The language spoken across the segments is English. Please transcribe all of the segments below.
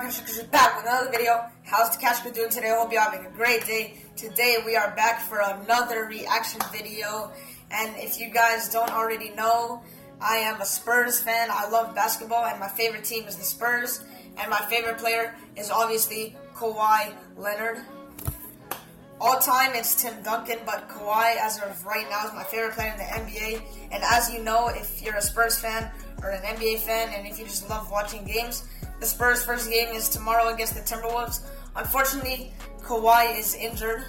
back with another video. How's the Cash doing today? I hope you're having a great day. Today we are back for another reaction video. And if you guys don't already know, I am a Spurs fan. I love basketball and my favorite team is the Spurs. And my favorite player is obviously Kawhi Leonard. All time it's Tim Duncan, but Kawhi as of right now is my favorite player in the NBA. And as you know, if you're a Spurs fan or an NBA fan, and if you just love watching games, the Spurs' first game is tomorrow against the Timberwolves. Unfortunately, Kawhi is injured,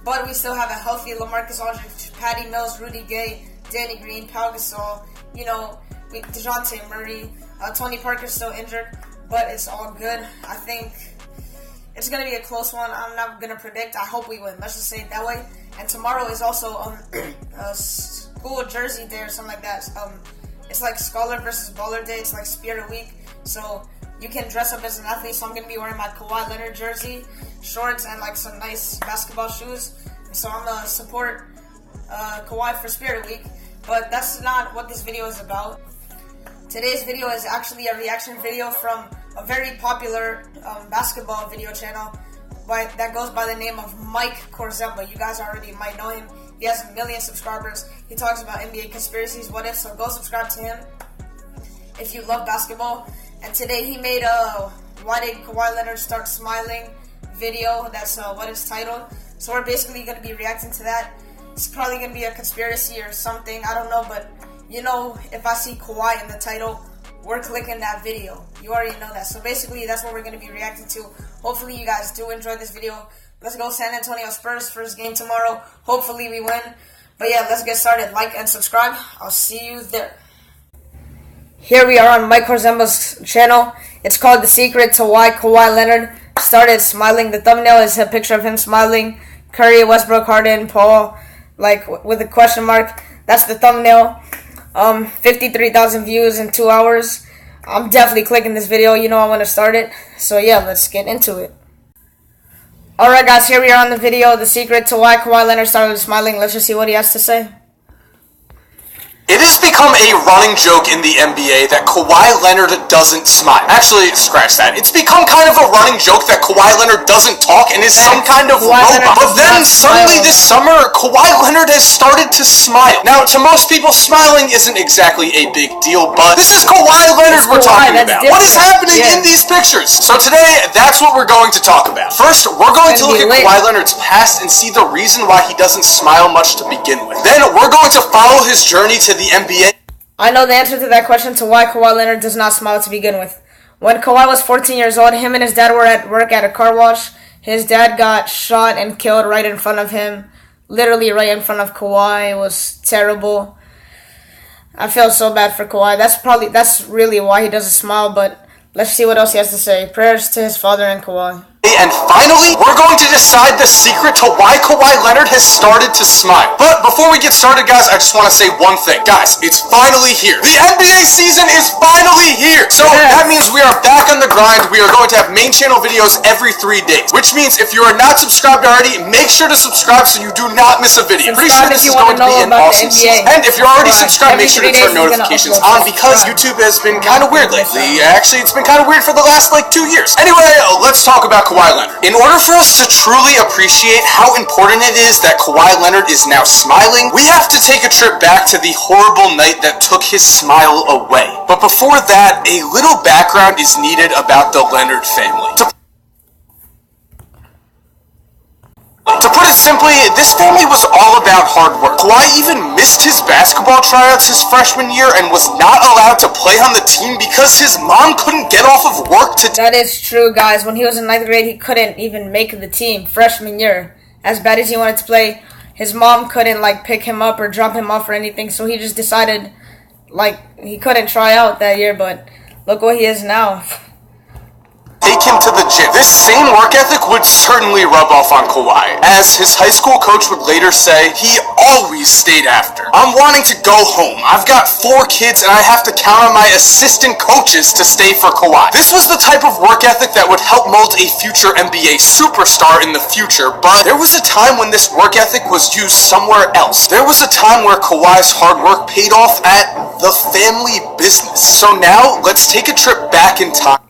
but we still have a healthy LaMarcus Aldridge, Patty Mills, Rudy Gay, Danny Green, Pau Gasol, DeJounte Murray, Tony Parker's still injured, but it's all good. I think it's going to be a close one. I'm not going to predict. I hope we win. Let's just say it that way. And tomorrow is also a school jersey day or something like that. It's like Scholar versus Baller Day. It's like Spirit Week. So you can dress up as an athlete. So I'm going to be wearing my Kawhi Leonard jersey, shorts, and like some nice basketball shoes. So I'm going to support Kawhi for Spirit Week. But that's not what this video is about. Today's video is actually a reaction video from a very popular basketball video channel that goes by the name of Mike Korzemba. You guys already might know him. He has 1 million subscribers. He talks about NBA conspiracies, what if, so go subscribe to him if you love basketball. And today he made a Why Did Kawhi Leonard Start Smiling video. That's what it's titled. So we're basically going to be reacting to that. It's probably going to be a conspiracy or something. I don't know, but you know, if I see Kawhi in the title, we're clicking that video. You already know that. So basically, that's what we're going to be reacting to. Hopefully, you guys do enjoy this video. Let's go San Antonio Spurs. First game tomorrow. Hopefully, we win. But yeah, let's get started. Like and subscribe. I'll see you there. Here we are on Mike Korzemba's channel. It's called The Secret to Why Kawhi Leonard Started Smiling. The thumbnail is a picture of him smiling. Curry, Westbrook, Harden, Paul, like with a question mark. That's the thumbnail. 53,000 views in 2 hours. I'm definitely clicking this video. You know I want to start it. So yeah, let's get into it. Alright guys, here we are on the video. The secret to why Kawhi Leonard started smiling. Let's just see what he has to say. It has become a running joke in the NBA that Kawhi Leonard doesn't smile. Actually, scratch that. It's become kind of a running joke that Kawhi Leonard doesn't talk and is some kind of robot. But then suddenly this summer, Kawhi Leonard has started to smile. Now, to most people, smiling isn't exactly a big deal, but this is Kawhi Leonard we're talking about. What is happening in these pictures? So today, that's what we're going to talk about. First, we're going to look at Kawhi Leonard's past and see the reason why he doesn't smile much to begin with. Then we're going to follow his journey to the NBA. I know the answer to that question to why Kawhi Leonard does not smile to begin with. When Kawhi was 14 years old, him and his dad were at work at a car wash. His dad got shot and killed right in front of him. Literally right in front of Kawhi. It was terrible. I feel so bad for Kawhi. That's really why he doesn't smile, but let's see what else he has to say. Prayers to his father and Kawhi. And finally, we're going to decide the secret to why Kawhi Leonard has started to smile. But before we get started, guys, I just want to say one thing. Guys, it's finally here. The NBA season is finally here. So that means we are back on the grind. We are going to have main channel videos every 3 days. Which means if you are not subscribed already, make sure to subscribe so you do not miss a video. Pretty sure this is going to be an awesome season. And if you're already subscribed, make sure to turn notifications on because YouTube has been kind of weird lately. Actually, it's been kind of weird for the last, 2 years. Anyway, let's talk about Kawhi Leonard. In order for us to truly appreciate how important it is that Kawhi Leonard is now smiling, we have to take a trip back to the horrible night that took his smile away. But before that, a little background is needed about the Leonard family. To put it simply, this family was all about hard work. Kawhi even missed his basketball tryouts his freshman year and was not allowed to play on the team because his mom couldn't get off of work to... That is true, guys. When he was in 9th grade, he couldn't even make the team freshman year. As bad as he wanted to play, his mom couldn't, pick him up or drop him off or anything, so he just decided, he couldn't try out that year, but look what he is now. Take him to the gym. This same work ethic would certainly rub off on Kawhi. As his high school coach would later say, he always stayed after. I'm wanting to go home. I've got 4 kids and I have to count on my assistant coaches to stay for Kawhi. This was the type of work ethic that would help mold a future NBA superstar in the future, but there was a time when this work ethic was used somewhere else. There was a time where Kawhi's hard work paid off at the family business. So now, let's take a trip back in time.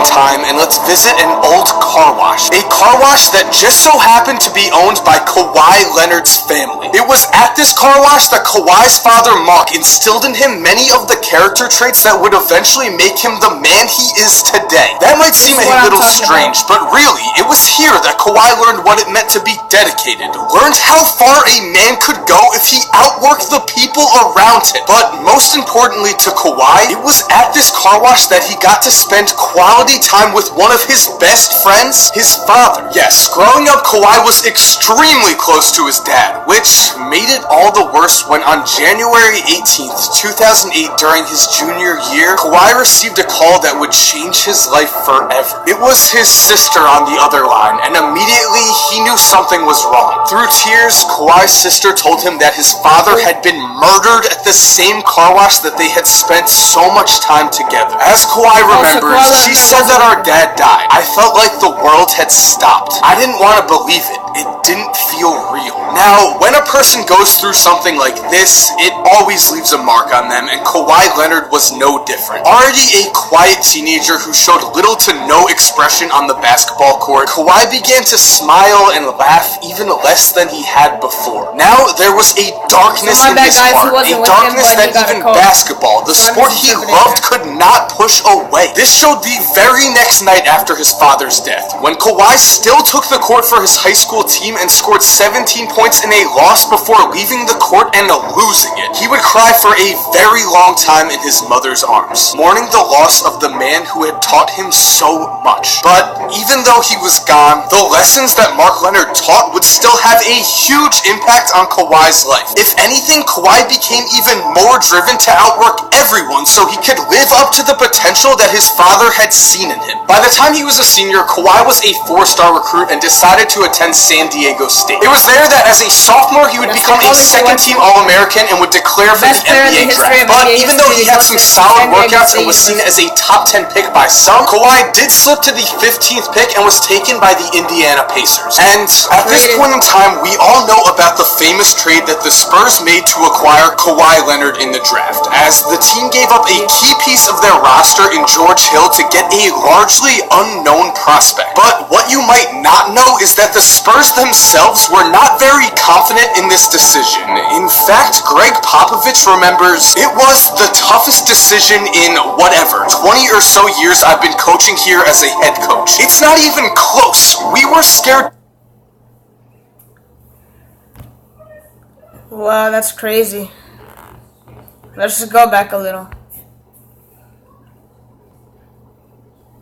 time and let's visit an old car wash. A car wash that just so happened to be owned by Kawhi Leonard's family. It was at this car wash that Kawhi's father Mark instilled in him many of the character traits that would eventually make him the man he is today. That might seem a little strange, but really, it was here that Kawhi learned what it meant to be dedicated, learned how far a man could go if he outworked the people around him. But most importantly to Kawhi, it was at this car wash that he got to spend quality time with one of his best friends, his father. Yes, growing up, Kawhi was extremely close to his dad, which made it all the worse when on January 18th, 2008, during his junior year, Kawhi received a call that would change his life forever. It was his sister on the other line, and immediately he knew something was wrong. Through tears, Kawhi's sister told him that his father had been murdered at the same car wash that they had spent so much time together. As Kawhi remembers, she said that our dad died. I felt like the world had stopped. I didn't want to believe it. It didn't feel real. Now, when a person goes through something like this, it always leaves a mark on them, and Kawhi Leonard was no different. Already a quiet teenager who showed little to no expression on the basketball court, Kawhi began to smile and laugh even less than he had before. Now, there was a darkness in his heart, a darkness that even basketball, the sport he loved, could not push away. This showed the very next night after his father's death, when Kawhi still took the court for his high school team and scored 17 points in a loss before leaving the court and losing it. He would cry for a very long time in his mother's arms, mourning the loss of the man who had taught him so much. But even though he was gone, the lessons that Mark Leonard taught would still have a huge impact on Kawhi's life. If anything, Kawhi became even more driven to outwork everyone so he could live up to the potential that his father had seen in him. By the time he was a senior, Kawhi was a 4-star recruit and decided to attend San Diego State. It was there that as a sophomore he would become a second-team All-American and would declare for the NBA draft. But even though he had some solid workouts and was seen as a top 10 pick by some, Kawhi did slip to the 15th pick and was taken by the Indiana Pacers. And at this point in time, we all know about the famous trade that the Spurs made to acquire Kawhi Leonard in the draft, as the team gave up a key piece of their roster in George Hill to get a largely unknown prospect. But what you might not know is that the Spurs themselves were not very confident in this decision. In fact, Greg Popovich remembers, "It was the toughest decision in whatever 20 or so years I've been coaching here as a head coach. It's not even close. We were scared." Wow, that's crazy. Let's just go back a little.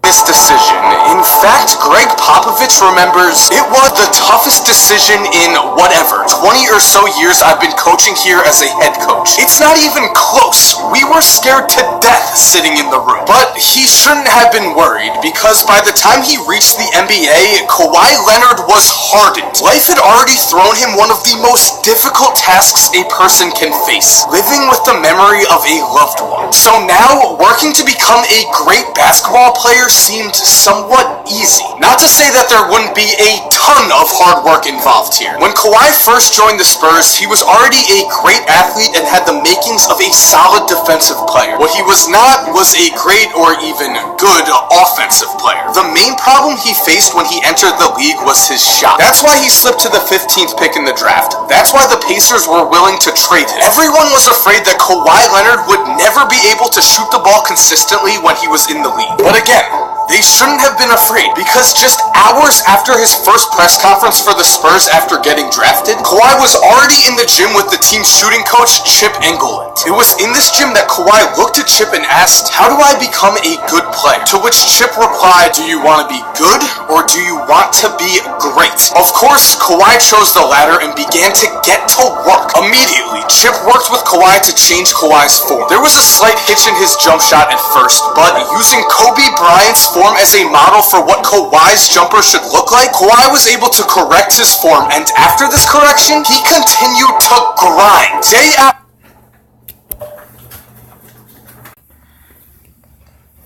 This decision. In fact, Greg Popovich remembers, "It was the toughest decision in whatever 20 or so years I've been coaching here as a head coach. It's not even close. We were scared to death sitting in the room." But he shouldn't have been worried, because by the time he reached the NBA, Kawhi Leonard was hardened. Life had already thrown him one of the most difficult tasks a person can face, living with the memory of a loved one. So now, working to become a great basketball player seemed somewhat easy. Not to say that there wouldn't be a ton of hard work involved here. When Kawhi first joined the Spurs, he was already a great athlete and had the makings of a solid defensive player. What he was not was a great or even good offensive player. The main problem he faced when he entered the league was his shot. That's why he slipped to the 15th pick in the draft. That's why the Pacers were willing to trade him. Everyone was afraid that Kawhi Leonard would never be able to shoot the ball consistently when he was in the league. But again, they shouldn't have been afraid, because just hours after his first press conference for the Spurs after getting drafted, Kawhi was already in the gym with the team's shooting coach, Chip Engelland. It was in this gym that Kawhi looked at Chip and asked, "How do I become a good player?" To which Chip replied, "Do you want to be good, or do you want to be great?" Of course, Kawhi chose the latter and began to get to work. Immediately, Chip worked with Kawhi to change Kawhi's form. There was a slight hitch in his jump shot at first, but using Kobe Bryant's form as a model for what Kawhi's jumper should look like, Kawhi was able to correct his form, and after this correction, he continued to grind.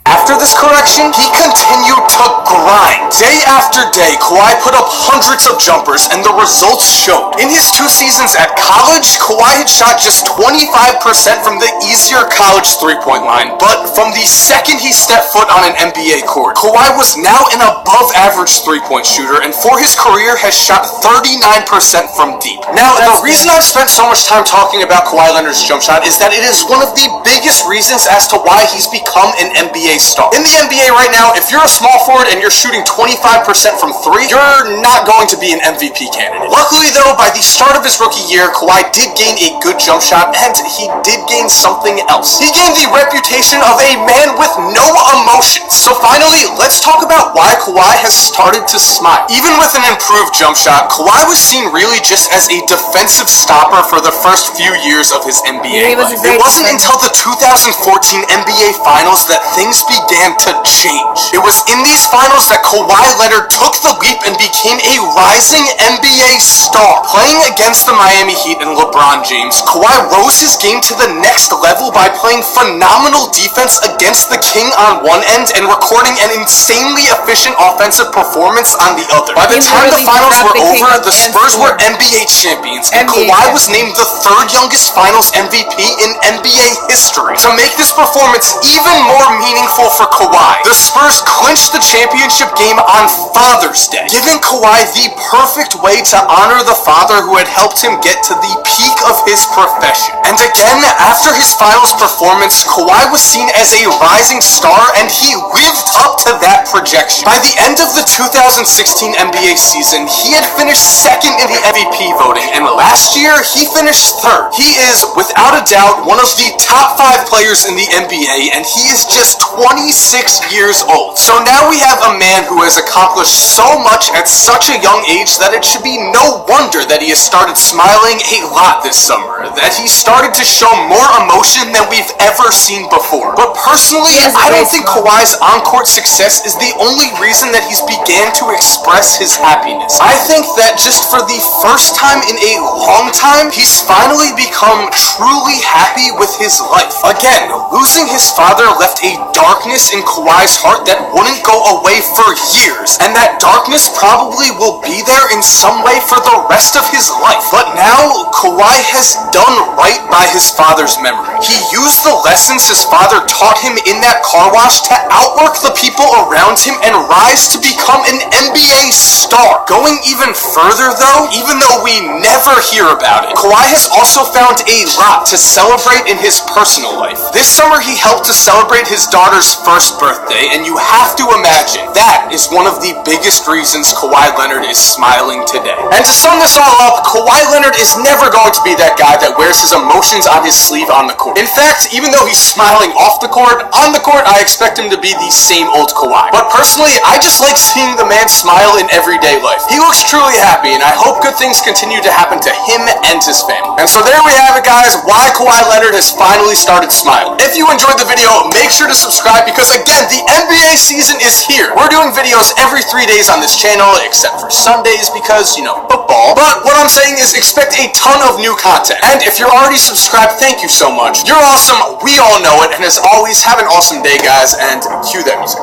After this correction, direction, he continued to grind. Day after day, Kawhi put up hundreds of jumpers, and the results showed. In his 2 seasons at college, Kawhi had shot just 25% from the easier college three-point line, but from the second he stepped foot on an NBA court, Kawhi was now an above-average three-point shooter, and for his career has shot 39% from deep. Now, the reason I've spent so much time talking about Kawhi Leonard's jump shot is that it is one of the biggest reasons as to why he's become an NBA star. In the NBA right now, if you're a small forward and you're shooting 25% from 3, you're not going to be an MVP candidate. Luckily though, by the start of his rookie year, Kawhi did gain a good jump shot, and he did gain something else. He gained the reputation of a man with no emotions. So finally, let's talk about why Kawhi has started to smile. Even with an improved jump shot, Kawhi was seen really just as a defensive stopper for the first few years of his NBA life. It wasn't until the 2014 NBA Finals that things began to change. It was in these finals that Kawhi Leonard took the leap and became a rising NBA star. Playing against the Miami Heat and LeBron James, Kawhi rose his game to the next level by playing phenomenal defense against the King on one end and recording an insanely efficient offensive performance on the other. By the time the finals were over, the Spurs were NBA champions, and Kawhi was named the 3rd youngest finals MVP in NBA history. To make this performance even more meaningful for Kawhi, the Spurs clinched the championship game on Father's Day, giving Kawhi the perfect way to honor the father who had helped him get to the peak of his profession. And again, after his finals performance, Kawhi was seen as a rising star, and he lived up to that projection. By the end of the 2016 NBA season, he had finished 2nd in the MVP voting, and last year, he finished 3rd. He is, without a doubt, one of the top 5 players in the NBA, and he is just 26 years old. So now we have a man who has accomplished so much at such a young age that it should be no wonder that he has started smiling a lot this summer, that he started to show more emotion than we've ever seen before. But personally, I don't think Kawhi's on-court success is the only reason that he's began to express his happiness. I think that just for the first time in a long time, he's finally become truly happy with his life. Again, losing his father left a darkness in Kawhi's heart that wouldn't go away for years, and that darkness probably will be there in some way for the rest of his life. But now, Kawhi has done right by his father's memory. He used the lessons his father taught him in that car wash to outwork the people around him and rise to become an NBA star. Going even further though, even though we never hear about it, Kawhi has also found a lot to celebrate in his personal life. This summer he helped to celebrate his daughter's 1st birthday, and you have to imagine that is one of the biggest reasons Kawhi Leonard is smiling today. And to sum this all up, Kawhi Leonard is never going to be that guy that wears his emotions on his sleeve on the court. In fact, even though he's smiling off the court, on the court I expect him to be the same old Kawhi. But personally, I just like seeing the man smile in everyday life. He looks truly happy, and I hope good things continue to happen to him and his family. And so there we have it, guys, why Kawhi Leonard has finally started smiling. If you enjoyed the video, make sure to subscribe, because again, the NBA season is here. We're doing videos every 3 days on this channel, except for Sundays because, you know, football. But what I'm saying is expect a ton of new content. And if you're already subscribed, thank you so much. You're awesome, we all know it, and as always, have an awesome day, guys, and cue that music.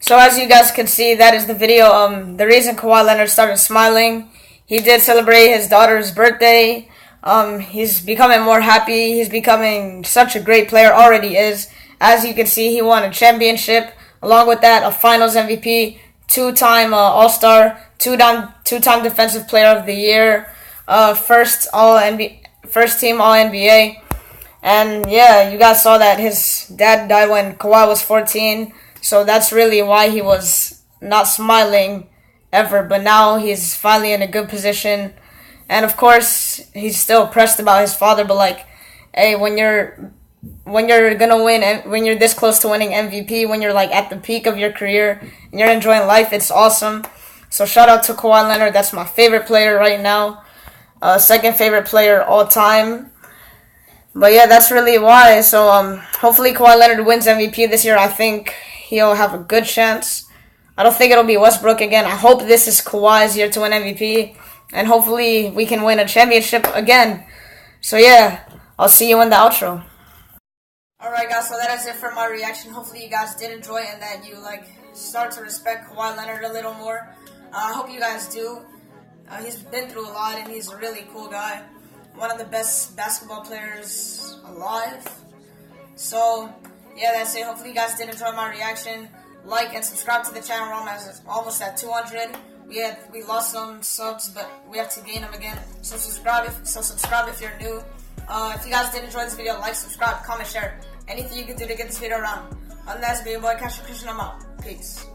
So as you guys can see, that is the video. The reason Kawhi Leonard started smiling, he did celebrate his daughter's birthday. He's becoming more happy. He's becoming such a great player, already is. As you can see, he won a championship. Along with that, a finals MVP, 2-time All-Star, two-time Defensive Player of the Year, first team All-NBA. And yeah, you guys saw that his dad died when Kawhi was 14. So that's really why he was not smiling ever. But now he's finally in a good position. And of course, he's still pressed about his father. But like, hey, when you're gonna win, when you're this close to winning MVP, when you're like at the peak of your career and you're enjoying life, it's awesome. So shout out to Kawhi Leonard. That's my favorite player right now. Second favorite player all time. But yeah, that's really why. So hopefully Kawhi Leonard wins MVP this year. I think he'll have a good chance. I don't think it'll be Westbrook again. I hope this is Kawhi's year to win MVP. And hopefully we can win a championship again. So yeah, I'll see you in the outro. Alright guys, so that is it for my reaction. Hopefully you guys did enjoy and that you start to respect Kawhi Leonard a little more. I hope you guys do. He's been through a lot and he's a really cool guy. One of the best basketball players alive. So yeah, that's it. Hopefully you guys did enjoy my reaction. Like and subscribe to the channel. We're almost at 200. We lost some subs, but we have to gain them again. So subscribe if you're new. If you guys did enjoy this video, like, subscribe, comment, share. Anything you can do to get this video around. Other than that, it's been your boy Christian. I'm out. Peace.